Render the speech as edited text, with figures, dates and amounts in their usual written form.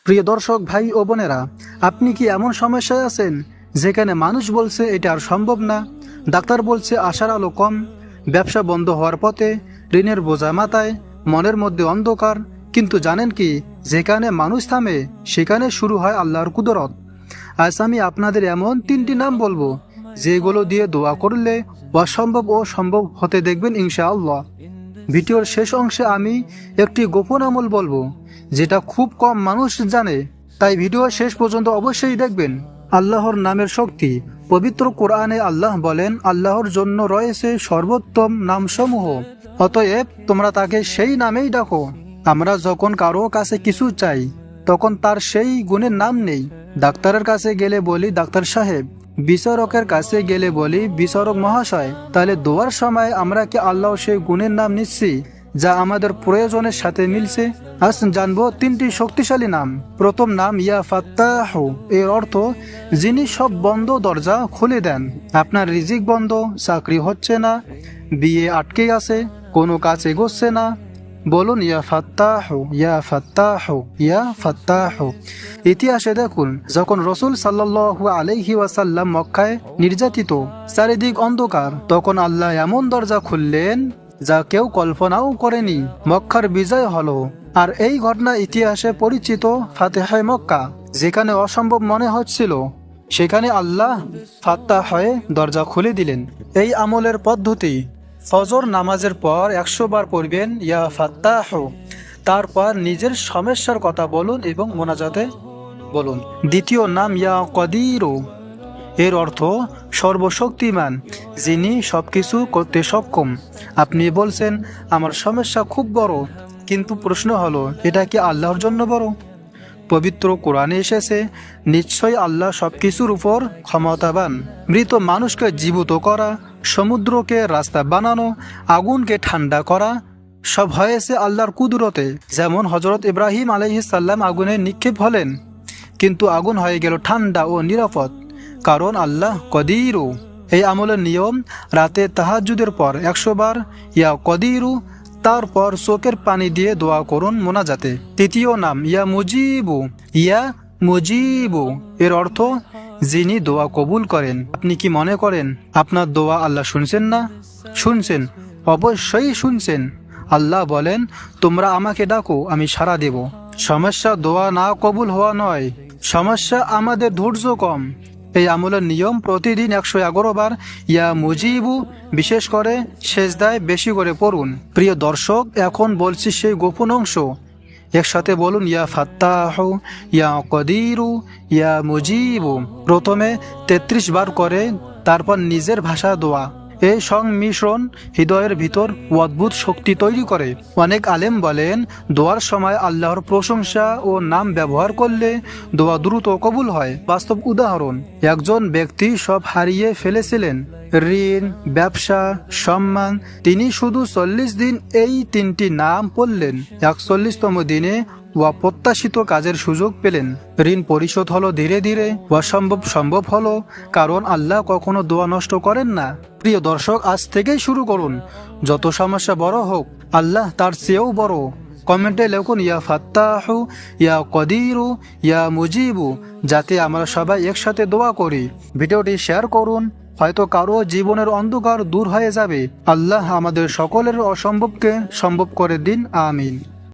প্রিয় দর্শক ভাই ও বোনেরা, আপনি কি এমন সমস্যায় আছেন যেখানে মানুষ বলছে এটা আর সম্ভব না, ডাক্তার বলছে আশার আলো কম, ব্যবসা বন্ধ হওয়ার পথে, ঋণের বোঝা মাথায়, মনের মধ্যে অন্ধকার? কিন্তু জানেন কি, যেখানে মানুষ থামে সেখানে শুরু হয় আল্লাহর কুদরত। আজ আমি আপনাদের এমন 3টি নাম বলবো যেগুলো দিয়ে দোয়া করলে অসম্ভব ও সম্ভব হতে দেখবেন ইনশাআল্লাহ। ভিডিওর শেষ অংশে আমি একটি গোপন আমল বলবো যেটা খুব কম মানুষ জানে, তাই ভিডিও শেষ পর্যন্ত অবশ্যই দেখবেন। আল্লাহর নামের শক্তি। পবিত্র কোরআনে আল্লাহ বলেন, আল্লাহর জন্য রয়েছে সর্বোত্তম নামসমূহ, অতএব তোমরা তাকে সেই নামেই ডাকো। আমরা যখন কারো কাছে কিছু চাই তখন তার সেই গুণের নাম নেই। ডাক্তারের কাছে গেলে বলি ডাক্তার সাহেব, বিচারকের কাছে গেলে বলি বিচারক মহাশয়। তাহলে দোয়ার সময় আমরা কি আল্লাহ সেই গুণের নাম নিচ্ছি যা আমাদের প্রয়োজনের সাথে মিলছে? আজ জানবো 3টি শক্তিশালী নাম। প্রথম নাম ইয়া ফাত্তাহ। এর অর্থ যিনি সব বন্ধ দরজা খুলে দেন। আপনার রিজিক বন্ধ, চাকরি হচ্ছে না, বিয়ে আটকে আছে, কোনো কাজ এগোচ্ছে না, বলুন ইয়া ফাত্তাহ, ইয়া ফাত্তাহ, ইয়া ফাত্তাহ। ইতিহাসে দেখুন, যখন রসুল সাল্লাল্লাহু আলাইহি ওয়াসাল্লাম মক্কায় নির্যাতিত, চারিদিক অন্ধকার, তখন আল্লাহ এমন দরজা খুললেন যা কেউ কল্পনাও করেনি। মক্কার বিজয় হলো। আর এই ঘটনা ইতিহাসে পরিচিত ফাতেহায়ে মক্কা। যেখানে অসম্ভব মনে হচ্ছিল সেখানে আল্লাহ ফাত্তাহ হয়ে দরজা খুলে দিলেন। এই আমলের পদ্ধতি: ফজর নামাজের পর 100 বার পড়বেন ইয়া ফাত্তাহ, তারপর নিজের সমস্যার কথা বলুন এবং মোনাজাতে বলুন। দ্বিতীয় নাম ইয়া কদির। এর অর্থ সর্বশক্তিমান, যিনি সবকিছু করতে সক্ষম। আপনি বলছেন আমার সমস্যা খুব বড়, কিন্তু প্রশ্ন হলো এটা কি আল্লাহর জন্য বড়? পবিত্র কোরআনে এসেছে, নিশ্চয়ই আল্লাহ সবকিছুর উপর ক্ষমতাবান। মৃত মানুষকে জীবিত করা, সমুদ্রকে রাস্তা বানানো, আগুনকে ঠান্ডা করা, সব হয়েছে আল্লাহর কুদরতে। যেমন হযরত ইব্রাহিম আলাইহিস সালাম আগুনে নিক্ষেপ হলেন, কিন্তু আগুন হয়ে গেল ঠান্ডা ও নিরাপদ, কারণ আল্লাহ কদিরু। এই আমলের নিয়ম: রাতে তাহাজ্জুদের পর 100 বার ইয়া কদিরু, তারপর চোখের পানি দিয়ে দোয়া করুন মোনাজাতে। তৃতীয় নাম ইয়া মুজিবু। ইয়া মুজিবু এর অর্থ যিনি দোয়া কবুল করেন। আপনি কি মনে করেন আপনার দোয়া আল্লাহ শুনছেন না? শুনছেন, অবশ্যই শুনছেন। আল্লাহ বলেন, তোমরা আমাকে ডাকো, আমি সাড়া দেব। সমস্যা দোয়া না কবুল হওয়া নয়, সমস্যা আমাদের ধৈর্য কম। এই আমলের নিয়ম: প্রতিদিন 111 বার ইয়া মুজিবু, বিশেষ করে সেজদায় বেশি করে পড়ুন। প্রিয় দর্শক, এখন বলছি সেই গোপন অংশ। একসাথে বলুন ইয়া ফাত্তাহ, ইয়া কদিরু, ইয়া মুজিবু। প্রথমে 33 বার করে, তারপর নিজের ভাষা দোয়া। এই সংমিশ্রণ হৃদয়ের ভিতর অদ্ভুত শক্তি তৈরি করে। অনেক আলেম বলেন, দোয়ার সময় আল্লাহর প্রশংসা ও নাম ব্যবহার করলে দোয়া দ্রুত কবুল হয়। বাস্তব উদাহরণ: একজন ব্যক্তি সব হারিয়ে ফেলেছিলেন, ঋণ, ব্যবসা, সম্মান। তিনি শুধু 40 দিন এই 3টি নাম পড়লেন। 41তম দিনে অপ্রত্যাশিত কাজের সুযোগ পেলেন। ঋণ পরিশোধ হলো ধীরে ধীরে, অসম্ভব সম্ভব হলো, কারণ আল্লাহ কখনো দোয়া নষ্ট করেন না। প্রিয় দর্শক, আজ থেকেই শুরু করুন। যত সমস্যা বড় হোক, আল্লাহ তার চেয়েও বড়। কমেন্টে লিখুন ইয়া ফাত্তাহ, ইয়া কদিরু, ইয়া মুজিবু, যাতে আমরা সবাই একসাথে দোয়া করি। ভিডিওটি শেয়ার করুন, হয়তো কারো জীবনের অন্ধকার দূর হয়ে যাবে। আল্লাহ আমাদের সকলের অসম্ভবকে সম্ভব করে দিন। আমিন।